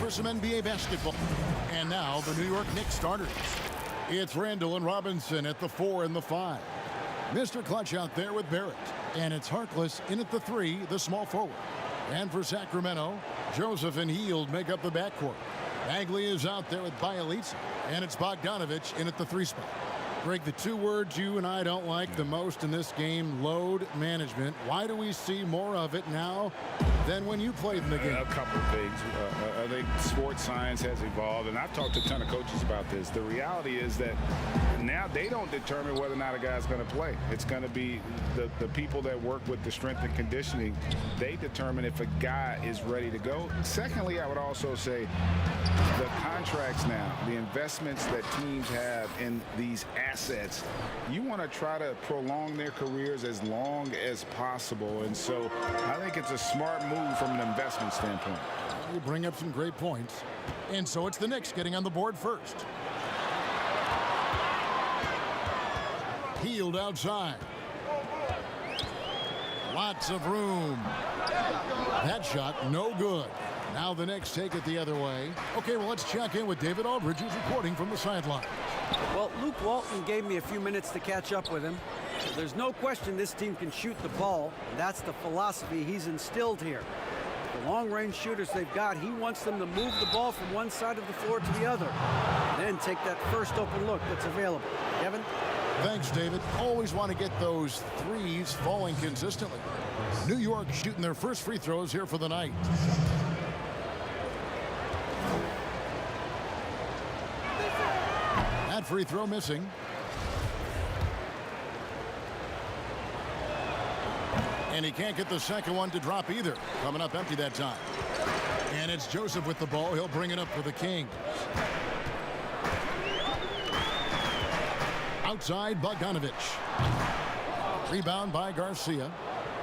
for some NBA basketball. And now the New York Knicks starters. It's Randall and Robinson at the 4 and the 5. Mr. Clutch out there with Barrett. And it's Harkless in at the 3, the small forward. And for Sacramento, Joseph and Hield make up the backcourt. Bagley is out there with Bielitsa. And it's Bogdanovich in at the 3 spot. Greg, the 2 words you and I don't like the most in this game, load management. Why do we see more of it now than when you played in the game? A couple of things. I think sports science has evolved, and I've talked to a ton of coaches about this. The reality is that now they don't determine whether or not a guy's going to play. It's going to be the people that work with the strength and conditioning. They determine if a guy is ready to go. Secondly, I would also say the contracts now, the investments that teams have in these assets, you want to try to prolong their careers as long as possible. And so I think it's a smart move from an investment standpoint. You bring up some great points. And so it's the Knicks getting on the board first. Hield outside. Lots of room. That shot no good. Now the Knicks take it the other way. Okay, well, let's check in with David Aldridge, who's reporting from the sideline. Well, Luke Walton gave me a few minutes to catch up with him. There's no question this team can shoot the ball. That's the philosophy he's instilled here. The long-range shooters they've got, he wants them to move the ball from one side of the floor to the other. Then take that first open look that's available. Kevin? Thanks, David. Always want to get those threes falling consistently. New York shooting their first free throws here for the night. That free throw missing. And he can't get the second one to drop either. Coming up empty that time. And it's Joseph with the ball. He'll bring it up for the Kings. Outside, Bogdanovich. Rebound by Garcia.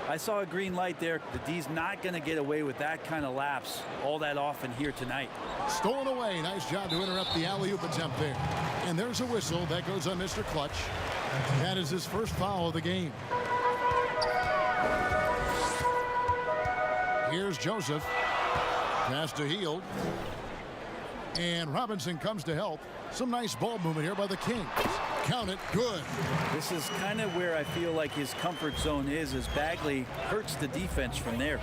I saw a green light there. The D's not going to get away with that kind of lapse all that often here tonight. Stolen away. Nice job to interrupt the alley-oop attempt there. And there's a whistle that goes on Mr. Clutch. That is his first foul of the game. Here's Joseph. Pass to Hield. And Robinson comes to help. Some nice ball movement here by the Kings. Count it. Good. This is kind of where I feel like his comfort zone is, as Bagley hurts the defense from there.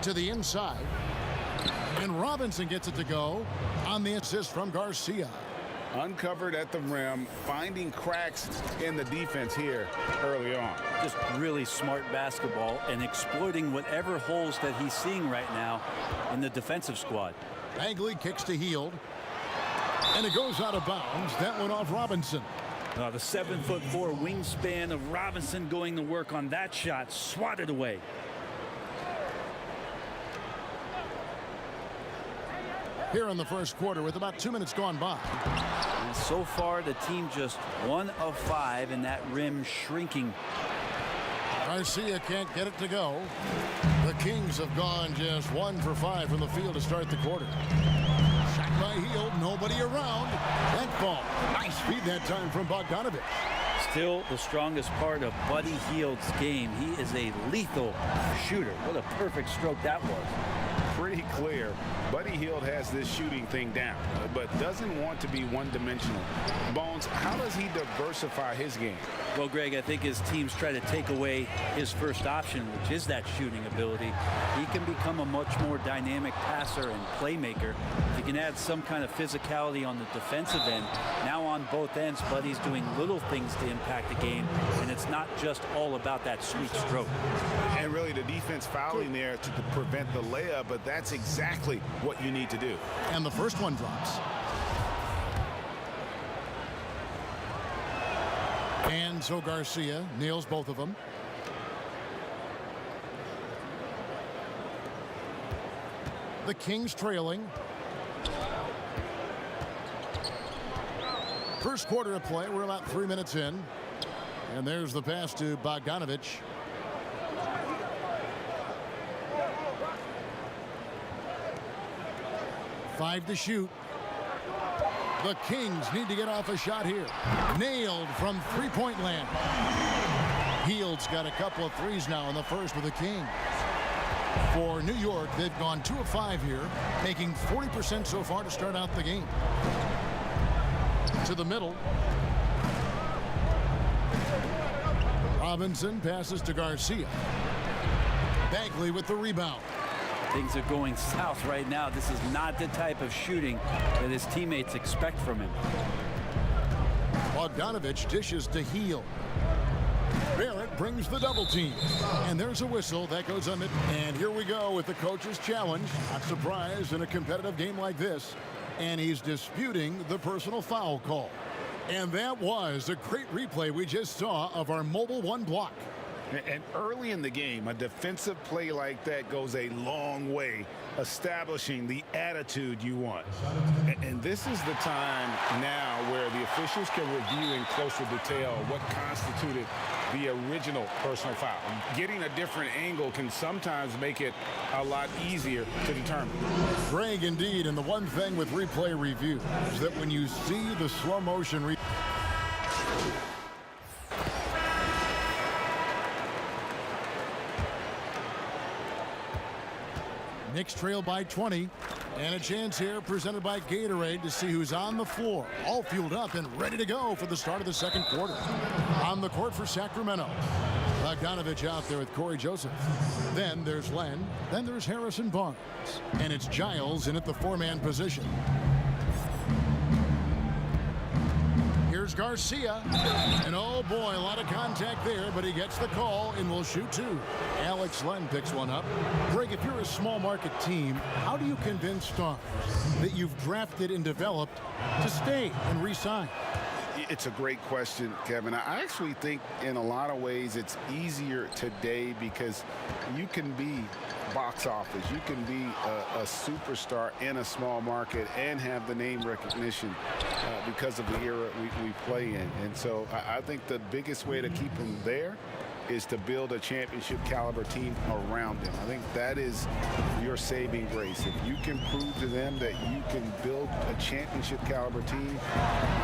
To the inside. And Robinson gets it to go on the assist from Garcia. Uncovered at the rim, finding cracks in the defense here early on. Just really smart basketball and exploiting whatever holes that he's seeing right now in the defensive squad. Bagley kicks to Hield. And it goes out of bounds. That went off Robinson. The 7'4" wingspan of Robinson going to work on that shot. Swatted away. Here in the first quarter with about 2 minutes gone by. And so far the team just 1 of 5 and that rim shrinking. Garcia can't get it to go. The Kings have gone just 1 for 5 from the field to start the quarter. Shot by Hield, nobody around. That ball. Nice feed that time from Bogdanovich. Still the strongest part of Buddy Hield's game. He is a lethal shooter. What a perfect stroke that was. Pretty clear. Buddy Hield has this shooting thing down, but doesn't want to be one-dimensional. Bones, how does he diversify his game? Well, Greg, I think his teams try to take away his first option, which is that shooting ability. He can become a much more dynamic passer and playmaker. If he can add some kind of physicality on the defensive end, now on both ends, Buddy's doing little things to impact the game, and it's not just all about that sweet stroke. And really the defense fouling there to prevent the layup, but that's exactly what you need to do. And the first one drops. And so Garcia nails both of them. The Kings trailing. First quarter of play. We're about 3 minutes in. And there's the pass to Bogdanovich. Five to shoot. The Kings need to get off a shot here. Nailed from three-point land. Hield's got a couple of threes now in the first with the Kings. For New York, they've gone 2 of 5 here, making 40% so far to start out the game. To the middle. Robinson passes to Garcia. Bagley with the rebound. Things are going south right now. This is not the type of shooting that his teammates expect from him. Bogdanovich dishes to Heel. Barrett brings the double team. And there's a whistle that goes on it. And here we go with the coach's challenge. Not surprised in a competitive game like this. And he's disputing the personal foul call. And that was a great replay we just saw of our mobile one block. And early in the game, a defensive play like that goes a long way establishing the attitude you want. And this is the time now where the officials can review in closer detail what constituted the original personal foul. Getting a different angle can sometimes make it a lot easier to determine. Greg, indeed, and the one thing with replay review is that when you see the slow motion Knicks trail by 20, and a chance here presented by Gatorade to see who's on the floor, all fueled up and ready to go for the start of the second quarter. On the court for Sacramento, Bogdanovich out there with Corey Joseph. Then there's Len. Then there's Harrison Barnes, and it's Giles in at the 4-man position. Here's Garcia, and oh boy, a lot of contact there, but he gets the call and will shoot 2. Alex Len picks one up. Greg, if you're a small market team, how do you convince stars that you've drafted and developed to stay and re-sign? It's a great question, Kevin. I actually think in a lot of ways it's easier today because you can be box office. You can be a superstar in a small market and have the name recognition because of the era we play in. And so I think the biggest way to keep them there is to build a championship caliber team around them. I think that is your saving grace. If you can prove to them that you can build a championship caliber team,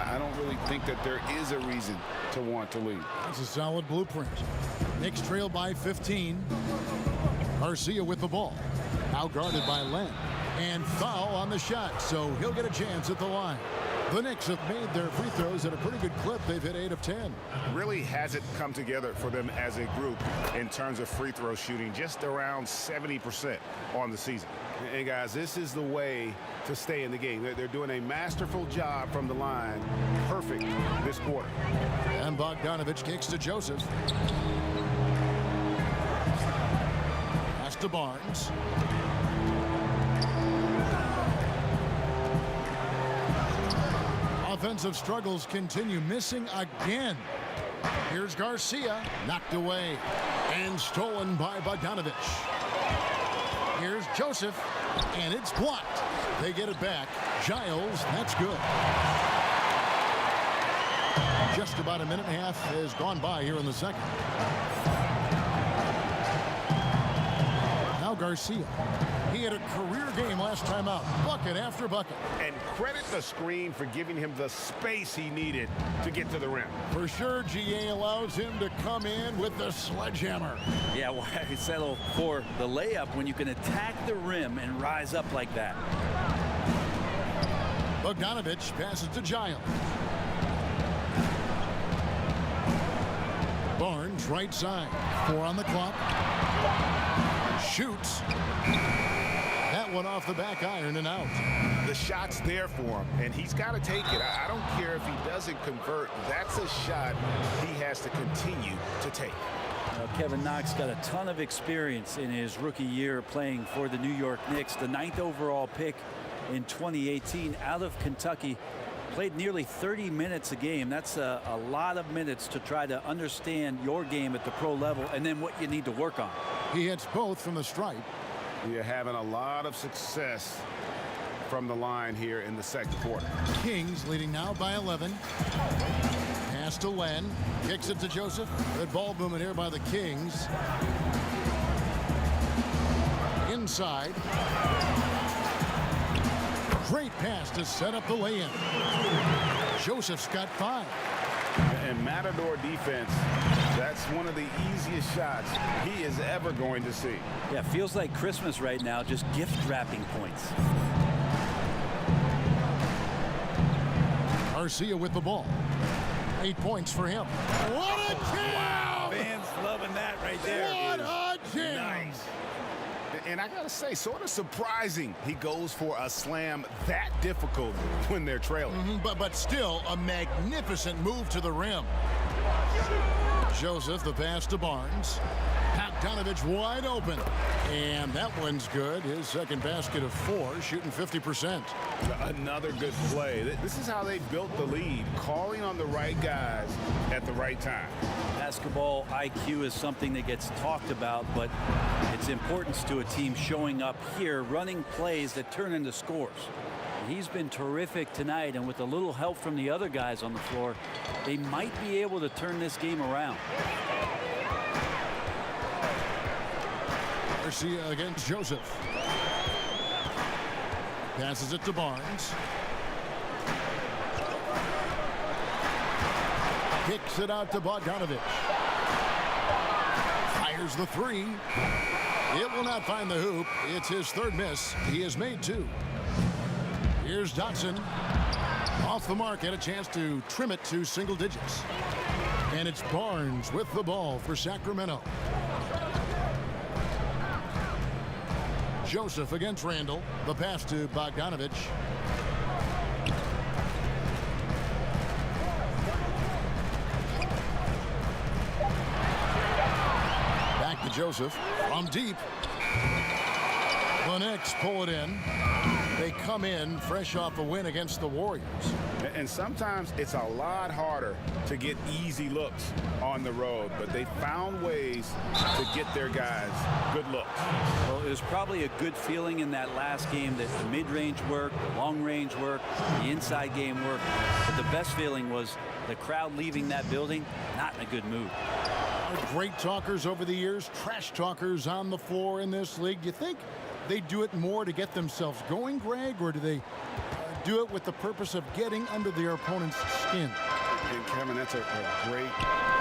I don't really think that there is a reason to want to leave. That's a solid blueprint. Knicks trail by 15. Garcia with the ball. Now guarded by Len. And foul on the shot, so he'll get a chance at the line. The Knicks have made their free throws at a pretty good clip. They've hit 8 of 10. Really hasn't come together for them as a group in terms of free throw shooting, just around 70% on the season. And guys, this is the way to stay in the game. They're doing a masterful job from the line. Perfect this quarter. And Bogdanovich kicks to Joseph. Pass to Barnes. Offensive struggles continue, missing again. Here's Garcia, knocked away and stolen by Bogdanovich. Here's Joseph, and it's blocked. They get it back. Giles, that's good. Just about a minute and a half has gone by here in the second. Now Garcia. He had a career game last time out. Bucket after bucket. And credit the screen for giving him the space he needed to get to the rim. For sure, GA allows him to come in with the sledgehammer. Yeah, why settle for the layup when you can attack the rim and rise up like that? Bogdanovich passes to Giles. Barnes, right side. 4 on the clock. Shoots. That one off the back iron and out. The shot's there for him, and he's got to take it. I don't care if he doesn't convert. That's a shot he has to continue to take. Kevin Knox got a ton of experience in his rookie year playing for the New York Knicks, the 9th overall pick in 2018 out of Kentucky. Played nearly 30 minutes a game. That's a lot of minutes to try to understand your game at the pro level and then what you need to work on. He hits both from the stripe. You're having a lot of success from the line here in the second quarter. Kings leading now by 11. Pass to Len. Kicks it to Joseph. Good ball movement here by the Kings. Inside. Great pass to set up the lay-in. Joseph's got 5. And Matador defense That's one of the easiest shots he is ever going to see. Yeah, feels like Christmas right now, just gift wrapping points. Garcia with the ball. 8 points for him. What a jam! Wow. Fans loving that right there. What a jam! Nice. And I gotta say, sort of surprising he goes for a slam that difficult when they're trailing. But still a magnificent move to the rim. Joseph, the pass to Barnes. Bogdanovich wide open. And that one's good. His second basket of 4, shooting 50%. Another good play. This is how they built the lead, calling on the right guys at the right time. Basketball IQ is something that gets talked about, but its importance to a team showing up here, running plays that turn into scores. He's been terrific tonight, and with a little help from the other guys on the floor, they might be able to turn this game around. Garcia against Joseph. Passes it to Barnes. Kicks it out to Bogdanovich. Fires the 3. It will not find the hoop. It's his third miss. He has made 2. Here's Dotson. Off the mark, had a chance to trim it to single digits. And it's Barnes with the ball for Sacramento. Joseph against Randall. The pass to Bogdanovich. Back to Joseph from deep. The Knicks pull it in. They come in fresh off a win against the Warriors. And sometimes it's a lot harder to get easy looks on the road, but they found ways to get their guys good looks. Well, it was probably a good feeling in that last game that the mid-range worked, the long-range worked, the inside game worked. But the best feeling was the crowd leaving that building not in a good mood. Great talkers over the years, trash talkers on the floor in this league. Do you think they do it more to get themselves going, Greg, or do they do it with the purpose of getting under their opponent's skin? And Kevin, that's a great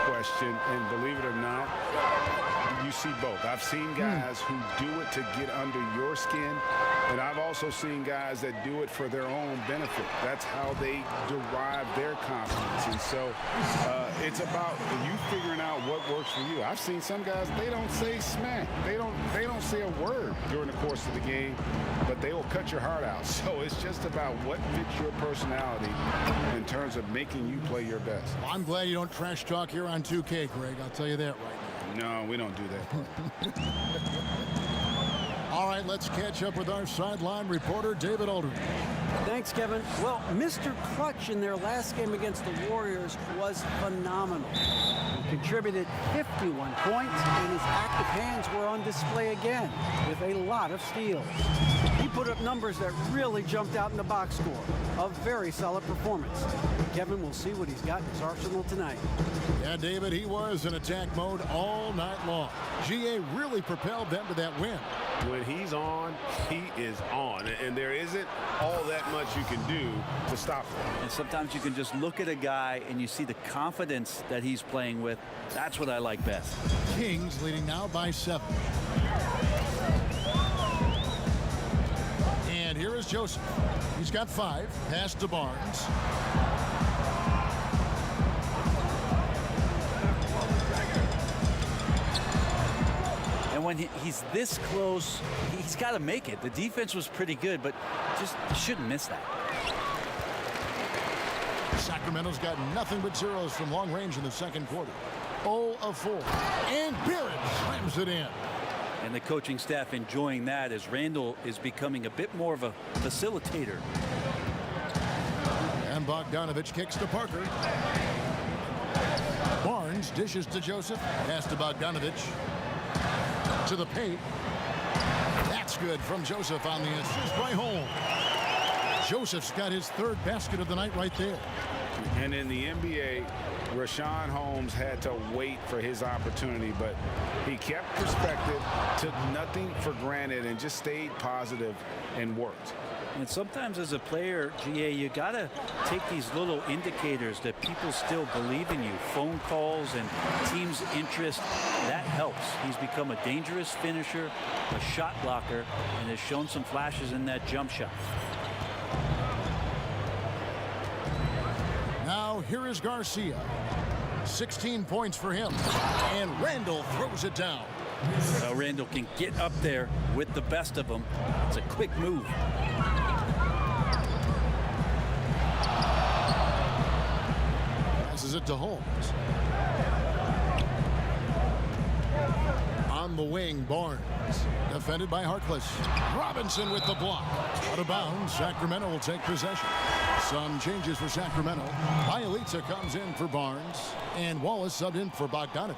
question. And believe it or not, you see both. I've seen guys who do it to get under your skin, and I've also seen guys that do it for their own benefit. That's how they derive their confidence. And so it's about you figuring out what works for you. I've seen some guys, they don't say smack. They don't say a word during the course of the game, but they will cut your heart out. So it's just about what fits your personality in terms of making you play your best. Well, I'm glad you don't trash talk here on 2K, Greg. I'll tell you that right now. No, we don't do that. All right, let's catch up with our sideline reporter, David Aldridge. Thanks, Kevin. Well, Mr. Clutch in their last game against the Warriors was phenomenal. He contributed 51 points, and his active hands were on display again with a lot of steals. He put up numbers that really jumped out in the box score. A very solid performance. Kevin will see what he's got in his arsenal tonight. Yeah, David, he was in attack mode all night long. GA really propelled them to that win. When he's on, he is on. And there isn't all that much you can do to stop him. And sometimes you can just look at a guy and you see the confidence that he's playing with. That's what I like best. Kings leading now by 7. And here is Joseph. He's got 5. Pass to Barnes. And when he's this close, he's got to make it. The defense was pretty good, but just shouldn't miss that. Sacramento's got nothing but zeros from long range in the second quarter. 0 of 4. And Barrett slams it in. And the coaching staff enjoying that as Randall is becoming a bit more of a facilitator. And Bogdanovich kicks to Parker. Barnes dishes to Joseph. Pass to Bogdanovich. To the paint. That's good from Joseph on the assist by Holmes. Joseph's got his 3rd basket of the night right there. And in the NBA, Rashawn Holmes had to wait for his opportunity, but he kept perspective, took nothing for granted, and just stayed positive and worked. And sometimes as a player, GA, you got to take these little indicators that people still believe in you. Phone calls and team's interest, that helps. He's become a dangerous finisher, a shot blocker, and has shown some flashes in that jump shot. Now here is Garcia. 16 points for him. And Randall throws it down. Well, Randall can get up there with the best of them. It's a quick move. Passes it to Holmes. On the wing, Barnes. Defended by Harkless. Robinson with the block. Out of bounds, Sacramento will take possession. Some changes for Sacramento. Bielitsa comes in for Barnes. And Wallace subbed in for Bogdanovich.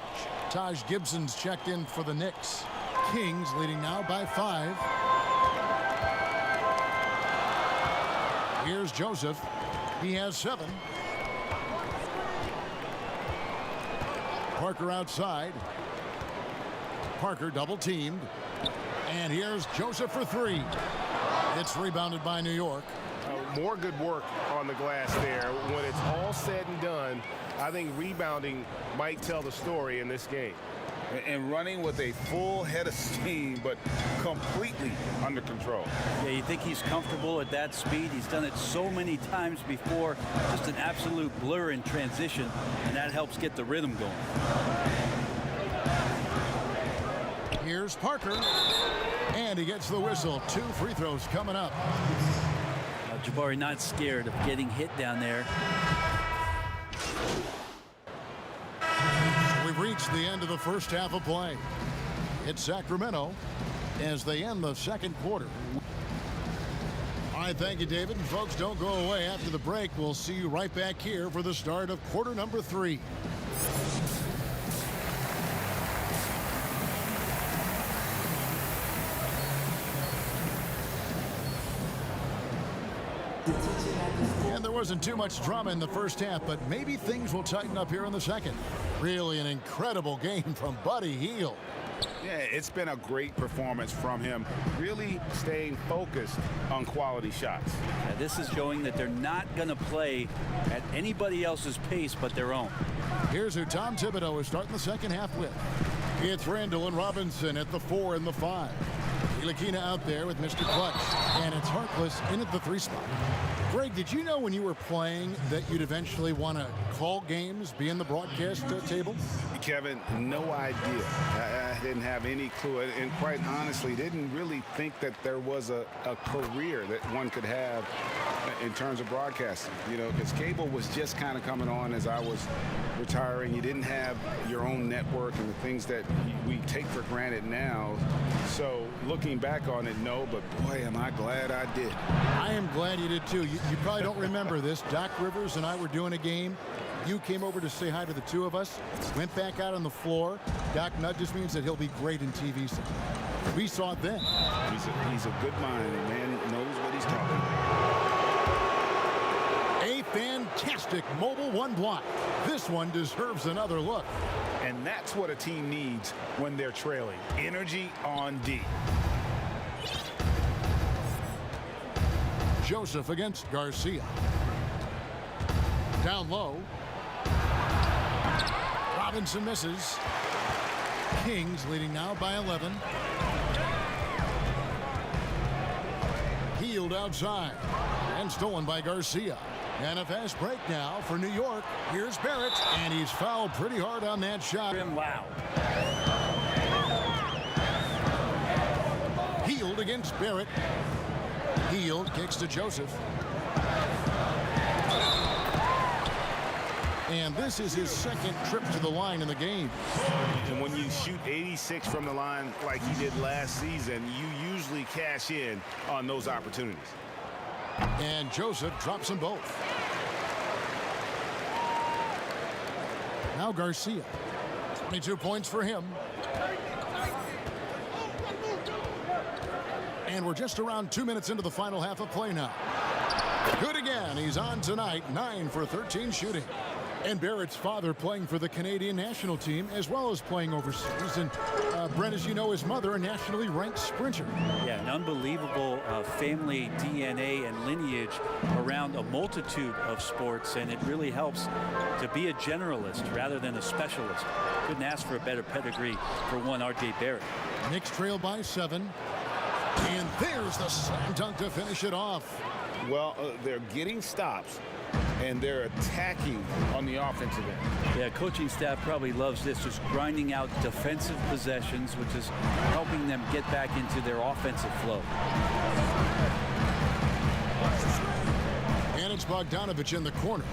Taj Gibson's checked in for the Knicks. Kings leading now by 5. Here's Joseph. He has 7. Parker outside. Parker double teamed. And here's Joseph for 3. It's rebounded by New York. More good work on the glass there. When it's all said and done, I think rebounding might tell the story in this game. And running with a full head of steam, but completely under control. Yeah, you think he's comfortable at that speed. He's done it so many times before. Just an absolute blur in transition, and that helps get the rhythm going. Here's Parker. And he gets the whistle. 2 free throws coming up. Jabari not scared of getting hit down there. We've reached the end of the first half of play. It's Sacramento as they end the second quarter. All right, thank you, David. And folks, don't go away. After the break, we'll see you right back here for the start of quarter number 3. And there wasn't too much drama in the first half, but maybe things will tighten up here in the second. Really an incredible game from Buddy Hield. Yeah, it's been a great performance from him, really staying focused on quality shots. Yeah, this is showing that they're not going to play at anybody else's pace but their own. Here's who Tom Thibodeau is starting the second half with. It's Randall and Robinson at the 4 and the 5. Ntilikina out there with Mr. Clutch. And it's Harkless in at the 3 spot. Greg, did you know when you were playing that you'd eventually want to call games, be in the broadcast table? Kevin, no idea. I didn't have any clue. And quite honestly, didn't really think that there was a career that one could have in terms of broadcasting. You know, because cable was just kind of coming on as I was retiring. You didn't have your own network and the things that we take for granted now. So looking back on it, no, but boy, am I glad I did. I am glad you did too. You probably don't remember this. Doc Rivers and I were doing a game. You came over to say hi to the 2 of us. Went back out on the floor. Doc nudges me and said he'll be great in TV someday. We saw it then. He's a good mind, and man knows what he's talking about. A fantastic mobile 1 block. This one deserves another look. And that's what a team needs when they're trailing. Energy on D. Joseph against Garcia. Down low. Robinson misses. Kings leading now by 11. Hield outside. And stolen by Garcia. And a fast break now for New York. Here's Barrett. And he's fouled pretty hard on that shot. Wow. Hield against Barrett. Hield kicks to Joseph. And this is his second trip to the line in the game. And when you shoot 86 from the line like he did last season, you usually cash in on those opportunities. And Joseph drops them both. Now Garcia. 22 points for him. And we're just around 2 minutes into the final half of play now. Good again. He's on tonight. 9 for 13 shooting. And Barrett's father playing for the Canadian national team as well as playing overseas. And Brent, as you know, his mother, a nationally ranked sprinter. Yeah, an unbelievable family DNA and lineage around a multitude of sports, and it really helps to be a generalist rather than a specialist. Couldn't ask for a better pedigree for one R.J. Barrett. Knicks trail by 7. And there's the slam dunk to finish it off. Well, they're getting stops, and they're attacking on the offensive end. Yeah, coaching staff probably loves this, just grinding out defensive possessions, which is helping them get back into their offensive flow. And it's Bogdanovich in the corner.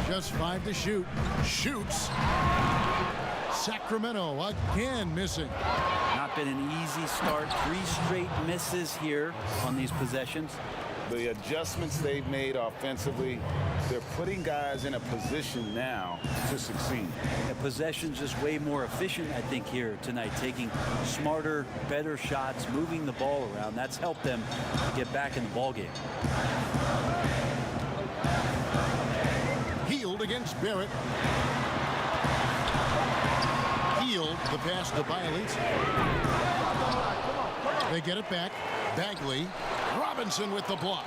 Just 5 to shoot. Shoots. Sacramento again missing. Not been an easy start. 3 straight misses here on these possessions. The adjustments they've made offensively, they're putting guys in a position now to succeed. The possession's just way more efficient, I think, here tonight, taking smarter, better shots, moving the ball around. That's helped them get back in the ball game. Healed against Barrett. Healed the pass to Bailey. They get it back. Bagley. Robinson with the block.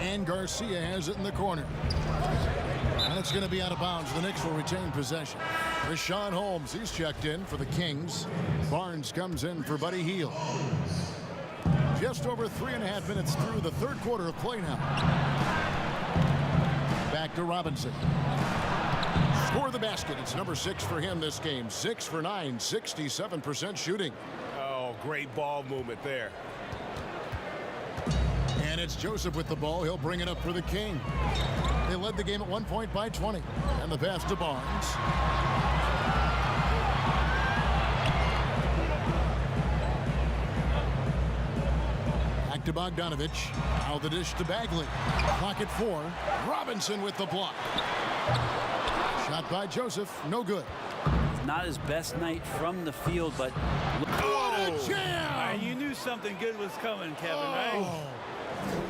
And Garcia has it in the corner. That's going to be out of bounds. The Knicks will retain possession. Rashawn Holmes, he's checked in for the Kings. Barnes comes in for Buddy Hield. Just over 3.5 minutes through the third quarter of play now. Back to Robinson. Score the basket. It's number 6 for him this game. 6 for 9, 67% shooting. Oh, great ball movement there. And it's Joseph with the ball. He'll bring it up for the King. They led the game at 1 point by 20. And the pass to Barnes. Back to Bogdanovich. Now the dish to Bagley. Clock at 4. Robinson with the block. Shot by Joseph. No good. Not his best night from the field, but What a jam! you knew something good was coming, Kevin, right?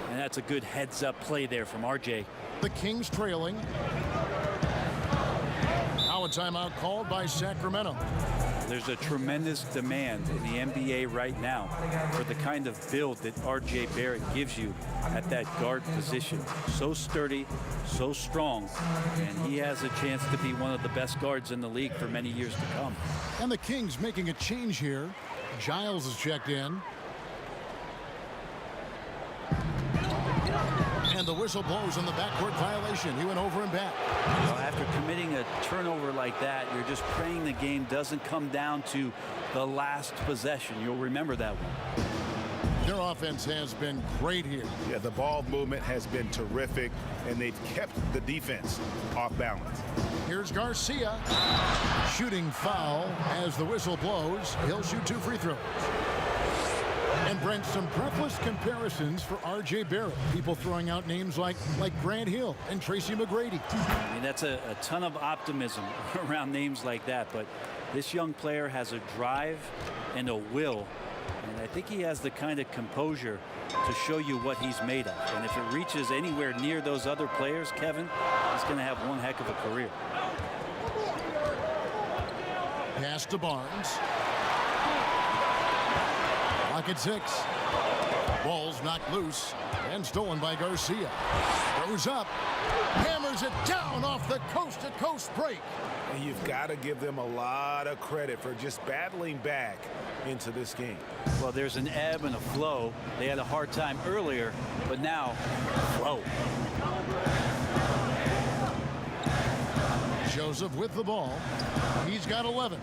And that's a good heads-up play there from RJ. The Kings trailing. Now a timeout called by Sacramento. There's a tremendous demand in the NBA right now for the kind of build that R.J. Barrett gives you at that guard position. So sturdy, so strong, and he has a chance to be one of the best guards in the league for many years to come. And the Kings making a change here. Giles is checked in. And the whistle blows on the backcourt violation. He went over and back. Well, after committing a turnover like that, you're just praying the game doesn't come down to the last possession. You'll remember that one. Their offense has been great here. Yeah, the ball movement has been terrific, and they've kept the defense off balance. Here's Garcia. Shooting foul as the whistle blows. He'll shoot 2 free throws. And Brent, some breathless comparisons for R.J. Barrett. People throwing out names like Grant Hill and Tracy McGrady. I mean, that's a ton of optimism around names like that. But this young player has a drive and a will. And I think he has the kind of composure to show you what he's made of. And if it reaches anywhere near those other players, Kevin, he's going to have one heck of a career. Pass to Barnes. Clock at 6. Ball's knocked loose and stolen by Garcia. Throws up. Hammers it down off the coast-to-coast break. And you've got to give them a lot of credit for just battling back into this game. Well, there's an ebb and a flow. They had a hard time earlier, but now, flow. Joseph with the ball. He's got 11.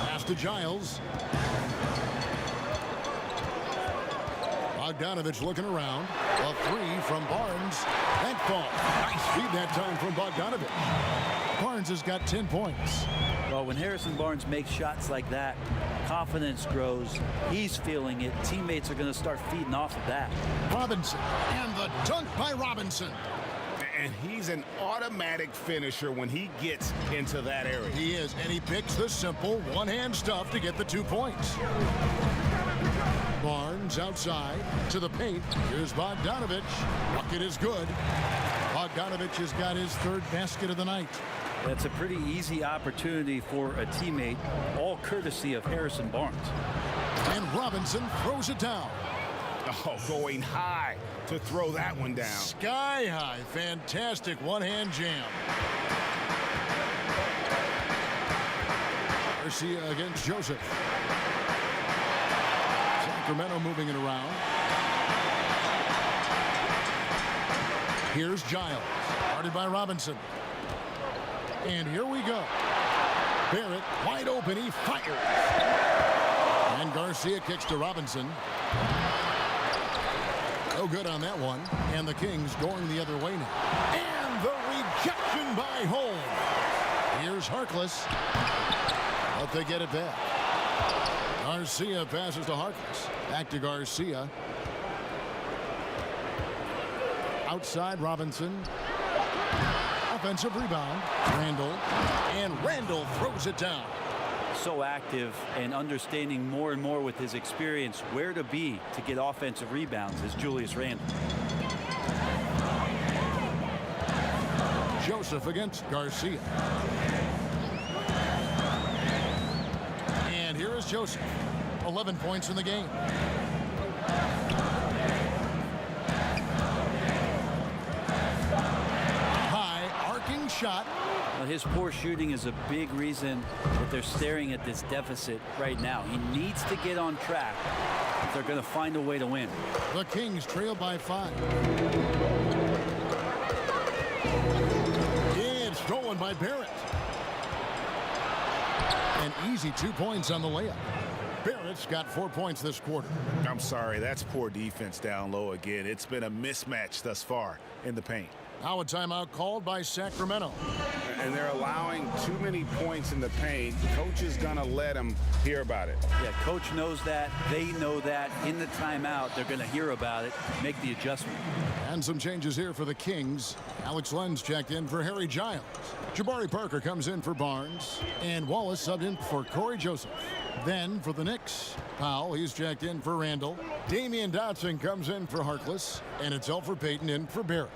Pass to Giles. Bogdanovich looking around. A 3 from Barnes. That ball. Nice feed that time from Bogdanovich. Barnes has got 10 points. Well, when Harrison Barnes makes shots like that, confidence grows. He's feeling it. Teammates are going to start feeding off of that. Robinson. And the dunk by Robinson. And he's an automatic finisher when he gets into that area. He is, and he picks the simple one-hand stuff to get the 2 points. Barnes outside to the paint. Here's Bogdanovich. Bucket is good. Bogdanovich has got his third basket of the night. That's a pretty easy opportunity for a teammate, all courtesy of Harrison Barnes. And Robinson throws it down. Oh, going high to throw that one down. Sky high. Fantastic one-hand jam. Garcia against Joseph. Sacramento moving it around. Here's Giles. Guarded by Robinson. And here we go. Barrett wide open. He fires. And Garcia kicks to Robinson. No good on that one. And the Kings going the other way now. And the rejection by Holmes. Here's Harkless. But they get it back. Garcia passes to Harkless. Back to Garcia. Outside Robinson. Offensive rebound. Randall. And Randall throws it down. So active and understanding more and more with his experience where to be to get offensive rebounds is Julius Randle. Joseph against Garcia. And here is Joseph. 11 points in the game. High arcing shot. Well, his poor shooting is a big reason that they're staring at this deficit right now. He needs to get on track if they're going to find a way to win. The Kings trail by 5. It's stolen by Barrett. An easy 2 points on the layup. Barrett's got 4 points this quarter. I'm sorry, that's poor defense down low again. It's been a mismatch thus far in the paint. Now a timeout called by Sacramento. And they're allowing too many points in the paint. Coach is going to let them hear about it. Yeah, coach knows that. They know that. In the timeout, they're going to hear about it, make the adjustment. And some changes here for the Kings. Alex Lenz checked in for Harry Giles. Jabari Parker comes in for Barnes. And Wallace subbed in for Corey Joseph. Then for the Knicks, Powell, he's checked in for Randall. Damian Dotson comes in for Harkless. And it's Elfrid Payton in for Barrett.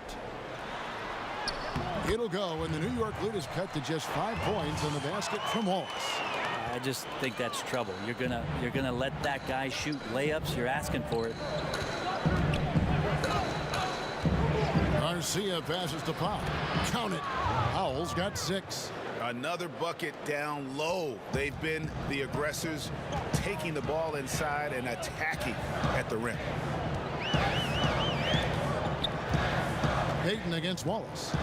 It'll go, and the New York lead is cut to just 5 points on the basket from Wallace. I just think that's trouble. You're gonna let that guy shoot layups. You're asking for it. Garcia passes to Powell. Count it. Powell's got 6. Another bucket down low. They've been the aggressors, taking the ball inside and attacking at the rim. Payton against Wallace.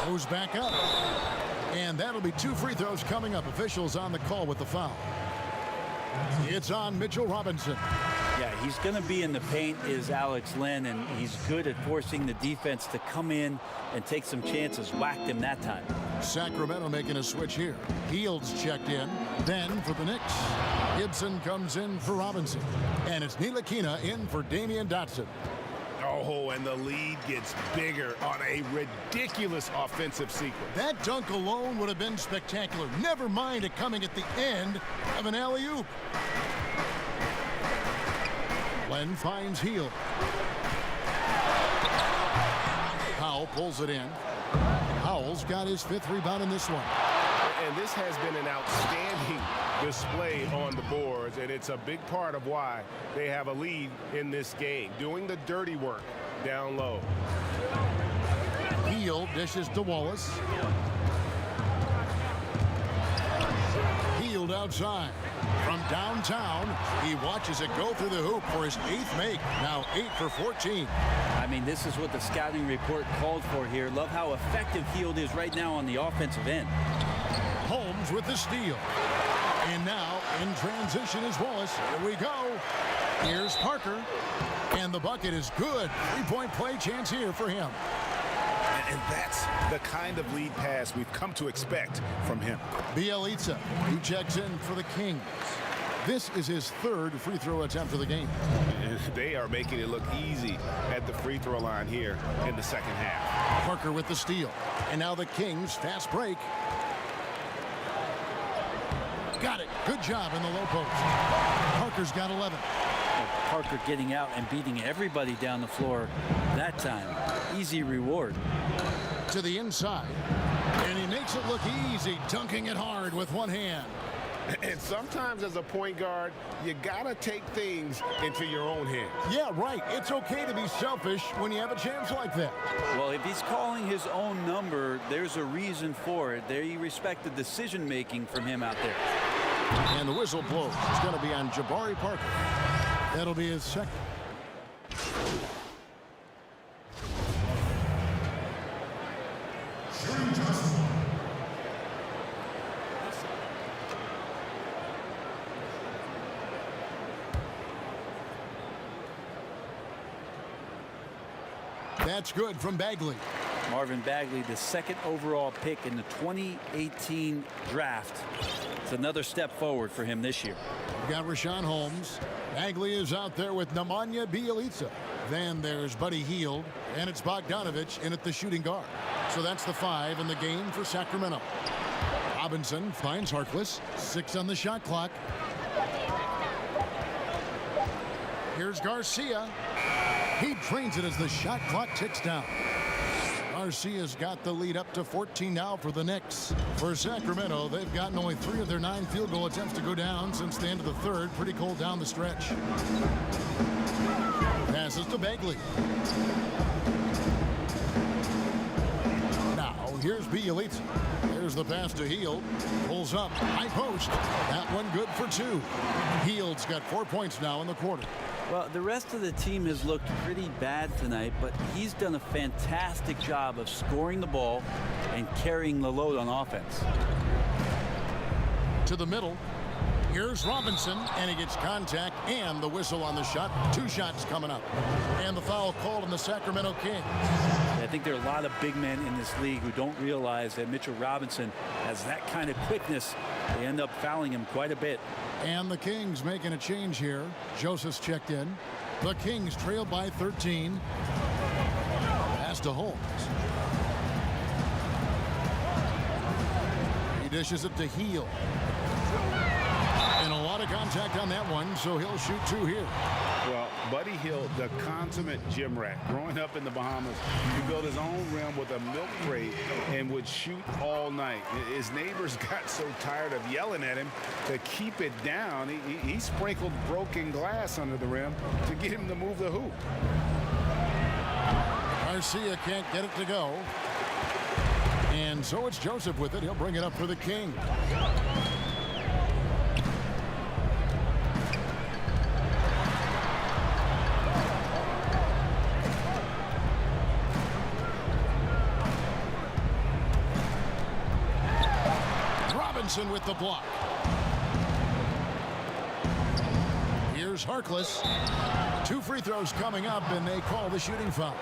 Goes back up. And that'll be 2 free throws coming up. Officials on the call with the foul. It's on Mitchell Robinson. Yeah, he's going to be in the paint is Alex Len, and he's good at forcing the defense to come in and take some chances. Whacked him that time. Sacramento making a switch here. Fields checked in. Then for the Knicks, Gibson comes in for Robinson. And it's Ntilikina in for Damian Dotson. Oh, and the lead gets bigger on a ridiculous offensive sequence. That dunk alone would have been spectacular. Never mind it coming at the end of an alley-oop. Len finds Hield. Powell pulls it in. Powell's got his 5th rebound in this one. And this has been an outstanding display on the boards, and it's a big part of why they have a lead in this game, doing the dirty work down low. Hield dishes to Wallace. Hield outside. From downtown, he watches it go through the hoop for his 8th make. Now 8 for 14. I mean, this is what the scouting report called for here. Love how effective Hield is right now on the offensive end. Holmes with the steal. And now in transition is Wallace. Here we go. Here's Parker. And the bucket is good. 3-point play chance here for him. And that's the kind of lead pass we've come to expect from him. Bielitsa, he checks in for the Kings. This is his third free throw attempt of the game. And they are making it look easy at the free throw line here in the second half. Parker with the steal. And now the Kings fast break. Got it. Good job in the low post. Parker's got 11. Parker getting out and beating everybody down the floor that time. Easy reward. To the inside. And he makes it look easy, dunking it hard with one hand. And sometimes as a point guard, you got to take things into your own hands. Yeah, right. It's okay to be selfish when you have a chance like that. Well, if he's calling his own number, there's a reason for it. They respect the decision-making from him out there. And the whistle blows. It's going to be on Jabari Parker. That'll be his second. That's good from Bagley. Marvin Bagley, the second overall pick in the 2018 draft. It's another step forward for him this year. We've got Rashawn Holmes. Bagley is out there with Nemanja Bjelica. Then there's Buddy Hield, and it's Bogdanovich in at the shooting guard. So that's the 5 in the game for Sacramento. Robinson finds Harkless. 6 on the shot clock. Here's Garcia. He drains it as the shot clock ticks down. Garcia's got the lead up to 14 now for the Knicks. For Sacramento, they've gotten only 3 of their 9 field goal attempts to go down since the end of the third. Pretty cold down the stretch. Passes to Bagley. Now, here's Bjelica. There's the pass to Hield. Pulls up. High post. That one good for 2. Hield's got 4 points now in the quarter. Well, the rest of the team has looked pretty bad tonight, but he's done a fantastic job of scoring the ball and carrying the load on offense. To the middle. Here's Robinson, and he gets contact and the whistle on the shot. 2 shots coming up. And the foul called on the Sacramento Kings. I think there are a lot of big men in this league who don't realize that Mitchell Robinson has that kind of quickness. They end up fouling him quite a bit. And the Kings making a change here. Joseph's checked in. The Kings trail by 13. Pass to Holmes. He dishes it to Hield. And a lot of contact on that one, so he'll shoot 2 here. Well, Buddy Hield, the consummate gym rat, growing up in the Bahamas, he built his own rim with a milk crate and would shoot all night. His neighbors got so tired of yelling at him to keep it down. He sprinkled broken glass under the rim to get him to move the hoop. Garcia can't get it to go. And so it's Joseph with it. He'll bring it up for the Kings. With the block. Here's Harkless. 2 free throws coming up, and they call the shooting foul.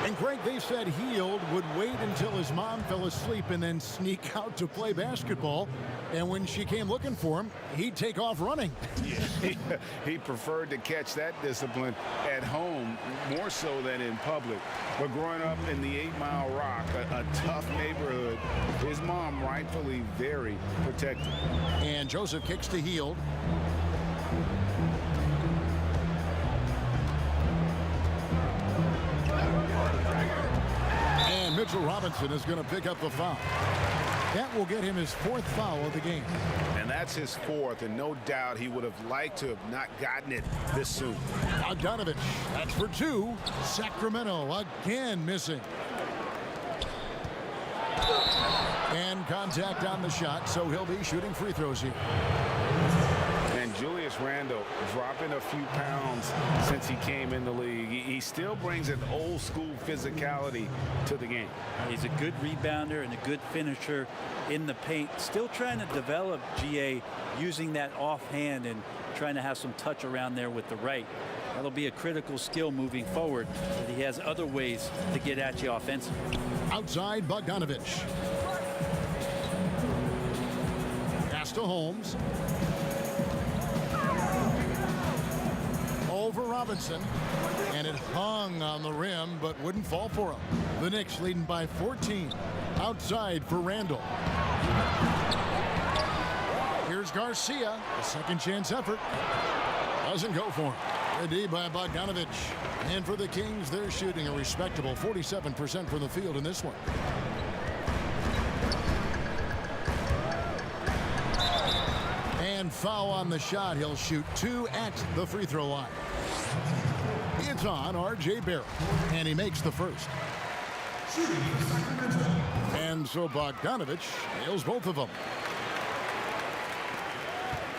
And Greg, they said Hield would wait until his mom fell asleep and then sneak out to play basketball. And when she came looking for him, he'd take off running. Yeah, he preferred to catch that discipline at home more so than in public. But growing up in the 8 Mile Rock, a tough neighborhood, his mom rightfully very protective. And Joseph kicks to Hield. And Mitchell Robinson is going to pick up the foul. That will get him his 4th foul of the game. And that's his 4th, and no doubt he would have liked to have not gotten it this soon. Bogdanovich, that's for 2. Sacramento again missing. And contact on the shot, so he'll be shooting free throws here. And Julius Randle dropping a few pounds since he came in the league. He still brings an old school physicality to the game. He's a good rebounder and a good finisher in the paint. Still trying to develop GA using that offhand and trying to have some touch around there with the right. That'll be a critical skill moving forward, but he has other ways to get at you offensively. Outside Bogdanovich. Pass to Holmes. Robinson. And it hung on the rim, but wouldn't fall for him. The Knicks leading by 14. Outside for Randall. Here's Garcia. A second chance effort. Doesn't go for him. A D by Bogdanovich. And for the Kings, they're shooting a respectable 47% from the field in this one. And foul on the shot. He'll shoot 2 at the free throw line. It's on R.J. Barrett. And he makes the first. And so Bogdanovich nails both of them.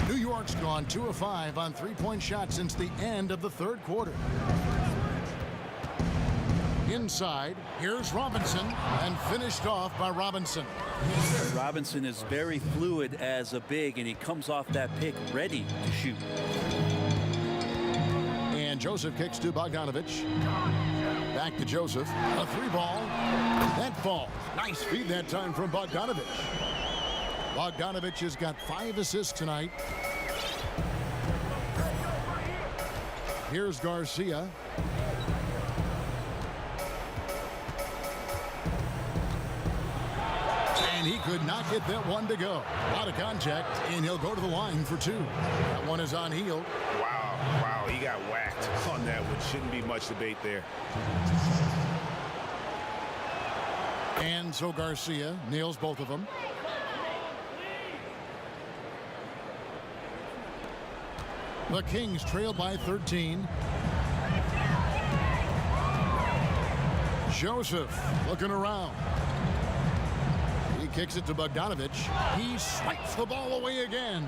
New York's gone 2 of 5 on three-point shots since the end of the third quarter. Inside, here's Robinson, and finished off by Robinson. Robinson is very fluid as a big, and he comes off that pick ready to shoot. And Joseph kicks to Bogdanovich. Back to Joseph. A 3-ball. That falls. Nice feed that time from Bogdanovich. Bogdanovich has got 5 assists tonight. Here's Garcia. And he could not get that one to go. A lot of contact, and he'll go to the line for 2. That one is on heel. Wow, he got whacked on that one. Shouldn't be much debate there. And so Garcia nails both of them. The Kings trail by 13. Joseph looking around. He kicks it to Bogdanovich. He swipes the ball away again.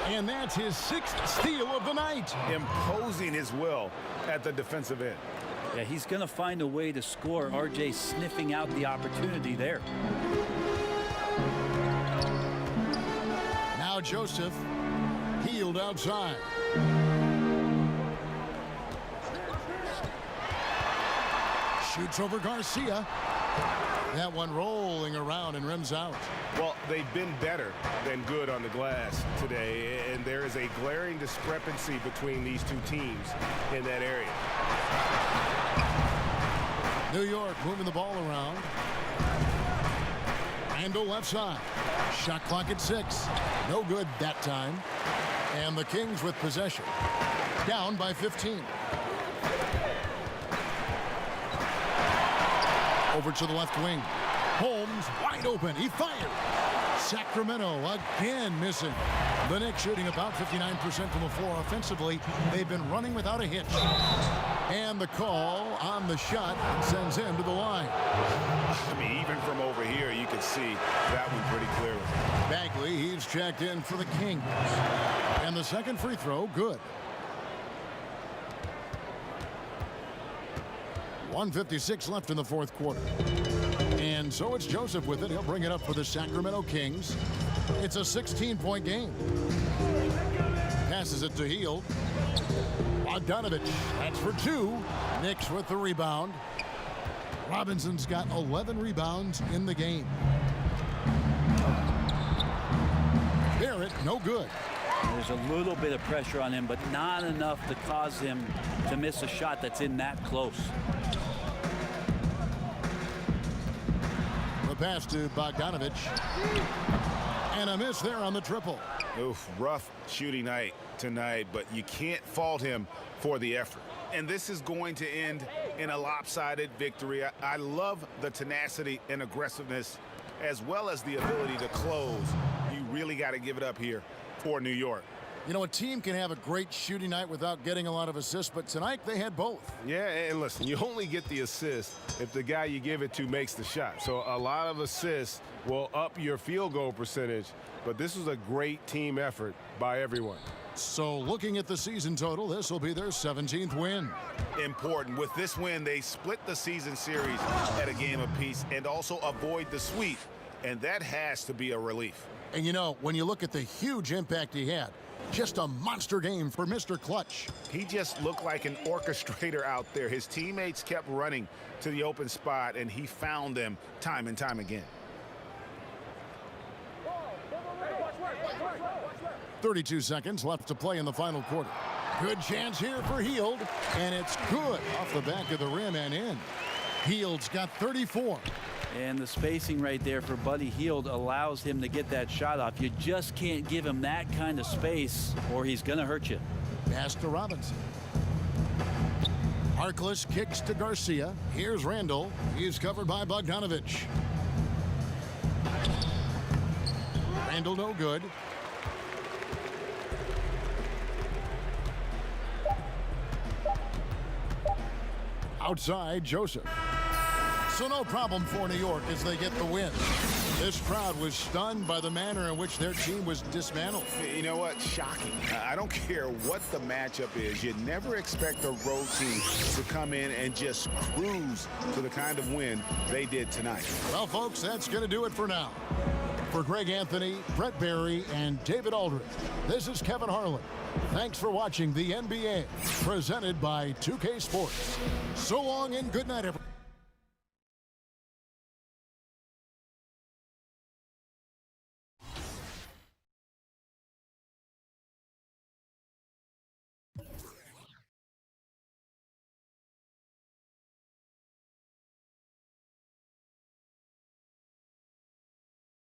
And that's his 6th steal of the night. Imposing his will at the defensive end. Yeah, he's going to find a way to score. RJ sniffing out the opportunity there. Now Joseph, healed outside. Shoots over Garcia. That one rolling around and rims out. Well, they've been better than good on the glass today, and there is a glaring discrepancy between these two teams in that area. New York moving the ball around. Randall left side. Shot clock at 6. No good that time. And the Kings with possession. Down by 15. Over to the left wing. Holmes wide open. He fired. Sacramento again missing. The Knicks shooting about 59% from the floor offensively. They've been running without a hitch. And the call on the shot sends him to the line. I mean, even from over here, you can see that one pretty clearly. Bagley, he's checked in for the Kings. And the second free throw, good. 1:56 left in the fourth quarter. And so it's Joseph with it. He'll bring it up for the Sacramento Kings. It's a 16-point game. Passes it to Hield. Bogdanovich, that's for 2. Knicks with the rebound. Robinson's got 11 rebounds in the game. Barrett, no good. There's a little bit of pressure on him, but not enough to cause him to miss a shot that's in that close. The pass to Bogdanovich. And a miss there on the triple. Oof, rough shooting night tonight, but you can't fault him for the effort. And this is going to end in a lopsided victory. I love the tenacity and aggressiveness, as well as the ability to close. You really got to give it up here for New York. You know, a team can have a great shooting night without getting a lot of assists, but tonight they had both. Yeah, and listen, you only get the assist if the guy you give it to makes the shot. So a lot of assists will up your field goal percentage, but this was a great team effort by everyone. So looking at the season total, this will be their 17th win. Important. With this win, they split the season series at a game apiece and also avoid the sweep, and that has to be a relief. And you know, when you look at the huge impact he had, just a monster game for Mr. Clutch. He just looked like an orchestrator out there. His teammates kept running to the open spot, and he found them time and time again. 32 seconds left to play in the final quarter. Good chance here for Hield, and it's good off the back of the rim and in. Hield's got 34. And the spacing right there for Buddy Hield allows him to get that shot off. You just can't give him that kind of space or he's going to hurt you. Pass to Robinson. Harkless kicks to Garcia. Here's Randall. He's covered by Bogdanovich. Randall no good. Outside, Joseph. So no problem for New York as they get the win. This crowd was stunned by the manner in which their team was dismantled. You know what? Shocking. I don't care what the matchup is. You never expect a road team to come in and just cruise to the kind of win they did tonight. Well, folks, that's going to do it for now. For Greg Anthony, Brett Barry, and David Aldridge, this is Kevin Harlan. Thanks for watching the NBA, presented by 2K Sports. So long and good night, everyone.